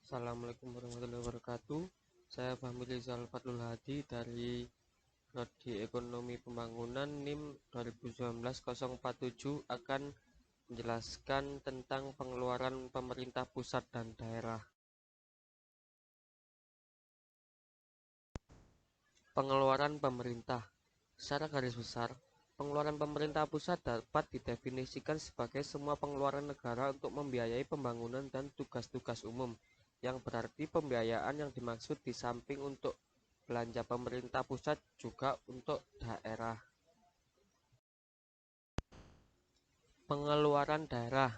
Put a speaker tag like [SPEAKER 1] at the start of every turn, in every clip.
[SPEAKER 1] Assalamualaikum warahmatullahi wabarakatuh. Saya Fahmi Rizal Fathul Hadi dari Prodi Ekonomi Pembangunan NIM 2019-047 akan menjelaskan tentang pengeluaran pemerintah pusat dan daerah. Pengeluaran pemerintah. Secara garis besar, pengeluaran pemerintah pusat dapat didefinisikan sebagai semua pengeluaran negara untuk membiayai pembangunan dan tugas-tugas umum, yang berarti pembiayaan yang dimaksud di samping untuk belanja pemerintah pusat juga untuk daerah. Pengeluaran daerah,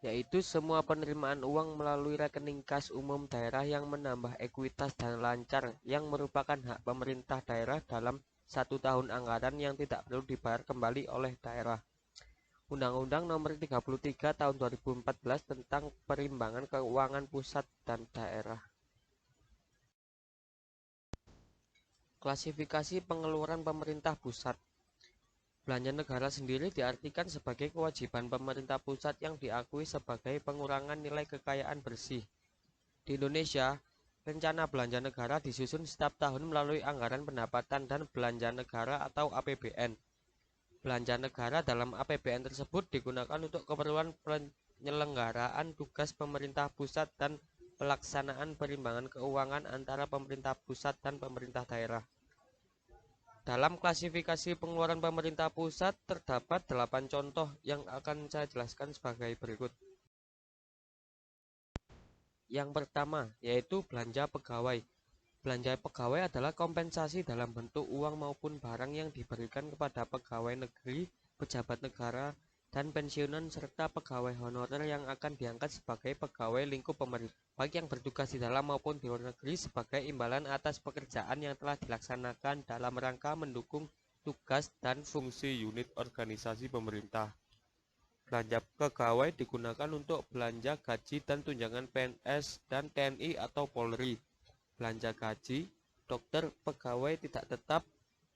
[SPEAKER 1] yaitu semua penerimaan uang melalui rekening kas umum daerah yang menambah ekuitas dan lancar, yang merupakan hak pemerintah daerah dalam satu tahun anggaran yang tidak perlu dibayar kembali oleh daerah. Undang-Undang Nomor 33 Tahun 2014 tentang Perimbangan Keuangan Pusat dan Daerah. Klasifikasi pengeluaran pemerintah pusat. Belanja negara sendiri diartikan sebagai kewajiban pemerintah pusat yang diakui sebagai pengurangan nilai kekayaan bersih. Di Indonesia, rencana belanja negara disusun setiap tahun melalui anggaran pendapatan dan belanja negara atau APBN. Belanja negara dalam APBN tersebut digunakan untuk keperluan penyelenggaraan tugas pemerintah pusat dan pelaksanaan perimbangan keuangan antara pemerintah pusat dan pemerintah daerah. Dalam klasifikasi pengeluaran pemerintah pusat terdapat 8 contoh yang akan saya jelaskan sebagai berikut. Yang pertama, yaitu belanja pegawai. Belanja pegawai adalah kompensasi dalam bentuk uang maupun barang yang diberikan kepada pegawai negeri, pejabat negara, dan pensiunan serta pegawai honorer yang akan diangkat sebagai pegawai lingkup pemerintah, baik yang bertugas di dalam maupun di luar negeri, sebagai imbalan atas pekerjaan yang telah dilaksanakan dalam rangka mendukung tugas dan fungsi unit organisasi pemerintah. Belanja pegawai digunakan untuk belanja gaji dan tunjangan PNS dan TNI atau Polri, belanja gaji, dokter, pegawai tidak tetap,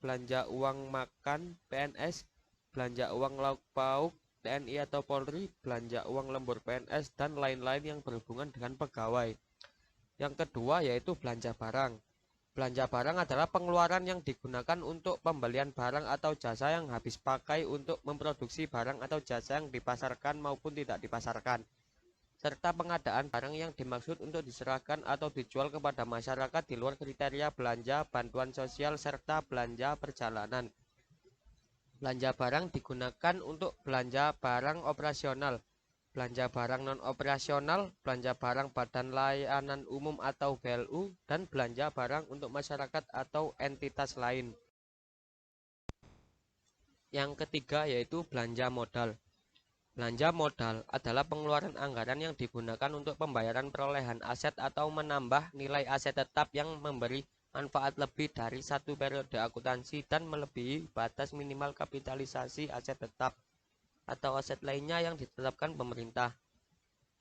[SPEAKER 1] belanja uang makan PNS, belanja uang lauk pauk TNI atau Polri, belanja uang lembur PNS, dan lain-lain yang berhubungan dengan pegawai. Yang kedua yaitu belanja barang. Belanja barang adalah pengeluaran yang digunakan untuk pembelian barang atau jasa yang habis pakai untuk memproduksi barang atau jasa yang dipasarkan maupun tidak dipasarkan, serta pengadaan barang yang dimaksud untuk diserahkan atau dijual kepada masyarakat di luar kriteria belanja bantuan sosial serta belanja perjalanan. Belanja barang digunakan untuk belanja barang operasional, belanja barang non-operasional, belanja barang Badan Layanan Umum atau BLU, dan belanja barang untuk masyarakat atau entitas lain. Yang ketiga yaitu belanja modal. Belanja modal adalah pengeluaran anggaran yang digunakan untuk pembayaran perolehan aset atau menambah nilai aset tetap yang memberi manfaat lebih dari satu periode akuntansi dan melebihi batas minimal kapitalisasi aset tetap atau aset lainnya yang ditetapkan pemerintah.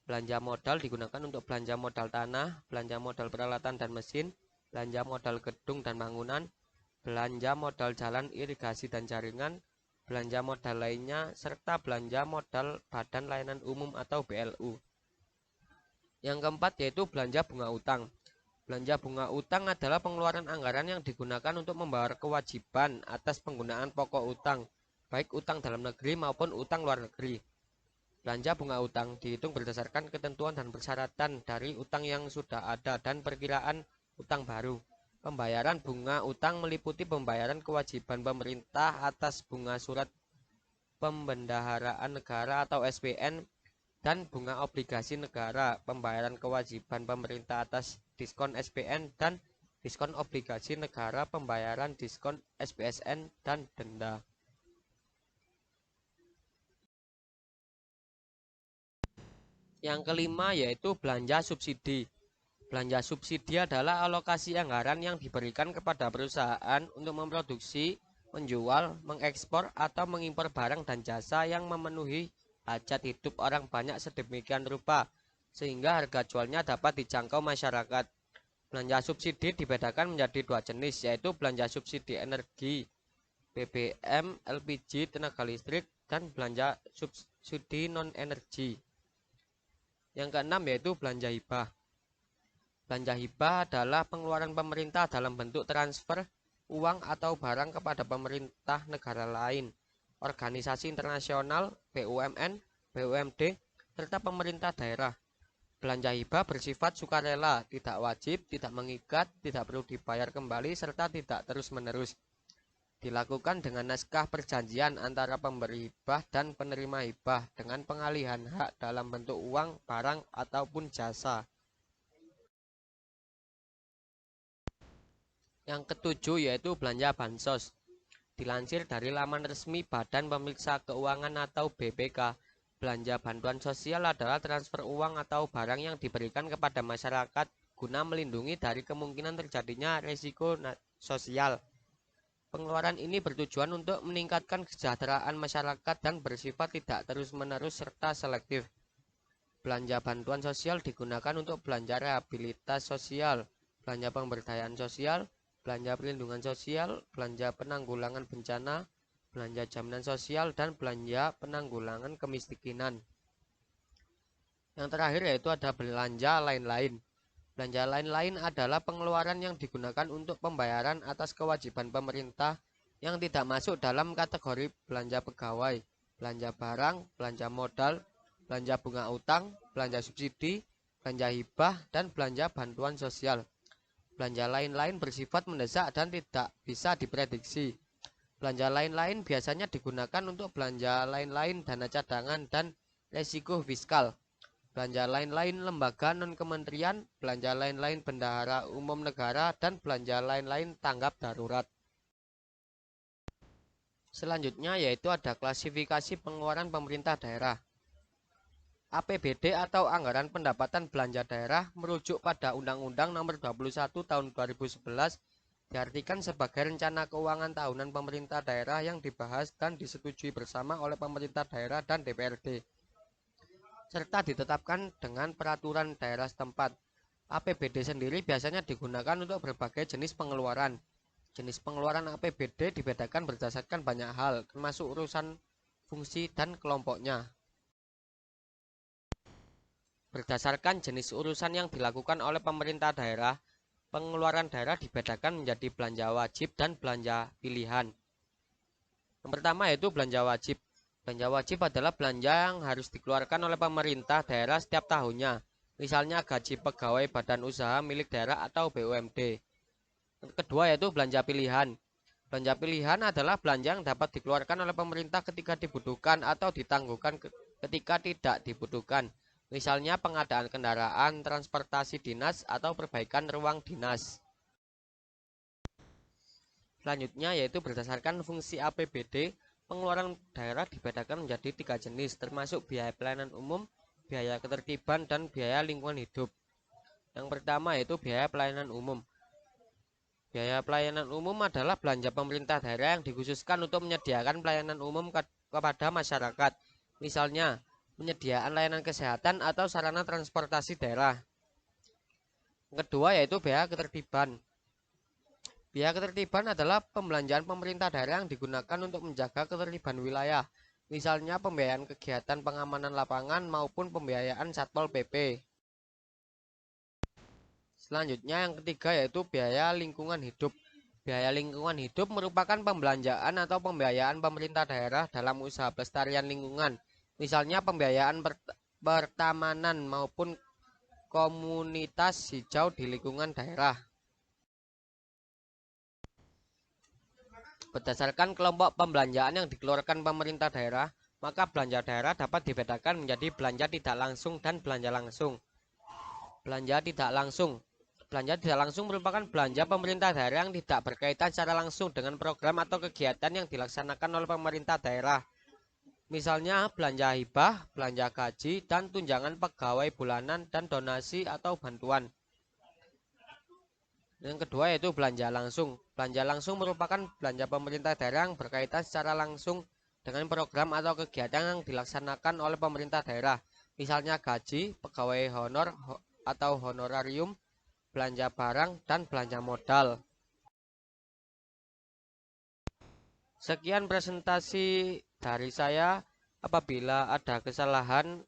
[SPEAKER 1] Belanja modal digunakan untuk belanja modal tanah, belanja modal peralatan dan mesin, belanja modal gedung dan bangunan, belanja modal jalan, irigasi dan jaringan, belanja modal lainnya, serta belanja modal Badan Layanan Umum atau BLU. Yang keempat yaitu belanja bunga utang. Belanja bunga utang adalah pengeluaran anggaran yang digunakan untuk membayar kewajiban atas penggunaan pokok utang, baik utang dalam negeri maupun utang luar negeri. Belanja bunga utang dihitung berdasarkan ketentuan dan persyaratan dari utang yang sudah ada dan perkiraan utang baru. Pembayaran bunga utang meliputi pembayaran kewajiban pemerintah atas bunga surat pembendaharaan negara atau SPN dan bunga obligasi negara, pembayaran kewajiban pemerintah atas diskon SPN dan diskon obligasi negara, pembayaran diskon SPSN, dan denda. Yang kelima yaitu belanja subsidi. Belanja subsidi adalah alokasi anggaran yang diberikan kepada perusahaan untuk memproduksi, menjual, mengekspor, atau mengimpor barang dan jasa yang memenuhi hajat hidup orang banyak sedemikian rupa, sehingga harga jualnya dapat dijangkau masyarakat. Belanja subsidi dibedakan menjadi dua jenis, yaitu belanja subsidi energi, BBM, LPG, tenaga listrik, dan belanja subsidi non-energi. Yang keenam yaitu belanja hibah. Belanja hibah adalah pengeluaran pemerintah dalam bentuk transfer uang atau barang kepada pemerintah negara lain, organisasi internasional, BUMN, BUMD, serta pemerintah daerah. Belanja hibah bersifat sukarela, tidak wajib, tidak mengikat, tidak perlu dibayar kembali, serta tidak terus-menerus. Dilakukan dengan naskah perjanjian antara pemberi hibah dan penerima hibah dengan pengalihan hak dalam bentuk uang, barang, ataupun jasa. Yang ketujuh yaitu belanja bansos. Dilansir dari laman resmi Badan Pemeriksa Keuangan atau BPK, belanja bantuan sosial adalah transfer uang atau barang yang diberikan kepada masyarakat guna melindungi dari kemungkinan terjadinya risiko sosial. Pengeluaran ini bertujuan untuk meningkatkan kesejahteraan masyarakat dan bersifat tidak terus-menerus serta selektif. Belanja bantuan sosial digunakan untuk belanja rehabilitas sosial, belanja pemberdayaan sosial, belanja perlindungan sosial, belanja penanggulangan bencana, belanja jaminan sosial, dan belanja penanggulangan kemiskinan. Yang terakhir yaitu ada belanja lain-lain. Belanja lain-lain adalah pengeluaran yang digunakan untuk pembayaran atas kewajiban pemerintah yang tidak masuk dalam kategori belanja pegawai, belanja barang, belanja modal, belanja bunga utang, belanja subsidi, belanja hibah, dan belanja bantuan sosial. Belanja lain-lain bersifat mendesak dan tidak bisa diprediksi. Belanja lain-lain biasanya digunakan untuk belanja lain-lain dana cadangan dan resiko fiskal. Belanja lain-lain lembaga non-kementerian, belanja lain-lain bendahara umum negara, dan belanja lain-lain tanggap darurat. Selanjutnya yaitu ada klasifikasi pengeluaran pemerintah daerah. APBD atau Anggaran Pendapatan Belanja Daerah merujuk pada Undang-Undang Nomor 21 Tahun 2011 diartikan sebagai rencana keuangan tahunan pemerintah daerah yang dibahas dan disetujui bersama oleh pemerintah daerah dan DPRD, serta ditetapkan dengan peraturan daerah setempat. APBD sendiri biasanya digunakan untuk berbagai jenis pengeluaran. Jenis pengeluaran APBD dibedakan berdasarkan banyak hal, termasuk urusan fungsi dan kelompoknya. Berdasarkan jenis urusan yang dilakukan oleh pemerintah daerah, pengeluaran daerah dibedakan menjadi belanja wajib dan belanja pilihan. Yang pertama yaitu belanja wajib. Belanja wajib adalah belanja yang harus dikeluarkan oleh pemerintah daerah setiap tahunnya, misalnya gaji pegawai badan usaha milik daerah atau BUMD. Yang kedua yaitu belanja pilihan. Belanja pilihan adalah belanja yang dapat dikeluarkan oleh pemerintah ketika dibutuhkan atau ditangguhkan ketika tidak dibutuhkan. Misalnya pengadaan kendaraan, transportasi dinas, atau perbaikan ruang dinas. Selanjutnya yaitu berdasarkan fungsi APBD, pengeluaran daerah dibedakan menjadi 3 jenis, termasuk biaya pelayanan umum, biaya ketertiban, dan biaya lingkungan hidup. Yang pertama yaitu biaya pelayanan umum. Biaya pelayanan umum adalah belanja pemerintah daerah yang dikhususkan untuk menyediakan pelayanan umum kepada masyarakat. Misalnya, penyediaan layanan kesehatan atau sarana transportasi daerah. Yang kedua yaitu biaya ketertiban. Biaya ketertiban adalah pembelanjaan pemerintah daerah yang digunakan untuk menjaga ketertiban wilayah, misalnya pembiayaan kegiatan pengamanan lapangan maupun pembiayaan Satpol PP. Selanjutnya yang ketiga yaitu biaya lingkungan hidup. Biaya lingkungan hidup merupakan pembelanjaan atau pembiayaan pemerintah daerah dalam usaha pelestarian lingkungan, misalnya pembiayaan pertamanan maupun komunitas hijau di lingkungan daerah. Berdasarkan kelompok pembelanjaan yang dikeluarkan pemerintah daerah, maka belanja daerah dapat dibedakan menjadi belanja tidak langsung dan belanja langsung. Belanja tidak langsung. Belanja tidak langsung merupakan belanja pemerintah daerah yang tidak berkaitan secara langsung dengan program atau kegiatan yang dilaksanakan oleh pemerintah daerah. Misalnya belanja hibah, belanja gaji, dan tunjangan pegawai bulanan, dan donasi atau bantuan. Yang kedua yaitu belanja langsung. Belanja langsung merupakan belanja pemerintah daerah yang berkaitan secara langsung dengan program atau kegiatan yang dilaksanakan oleh pemerintah daerah. Misalnya gaji, pegawai honor atau honorarium, belanja barang, dan belanja modal. Sekian presentasi dari saya. Apabila ada kesalahan,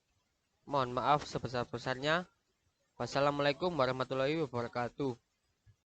[SPEAKER 1] mohon maaf sebesar-besarnya. Wassalamualaikum warahmatullahi wabarakatuh.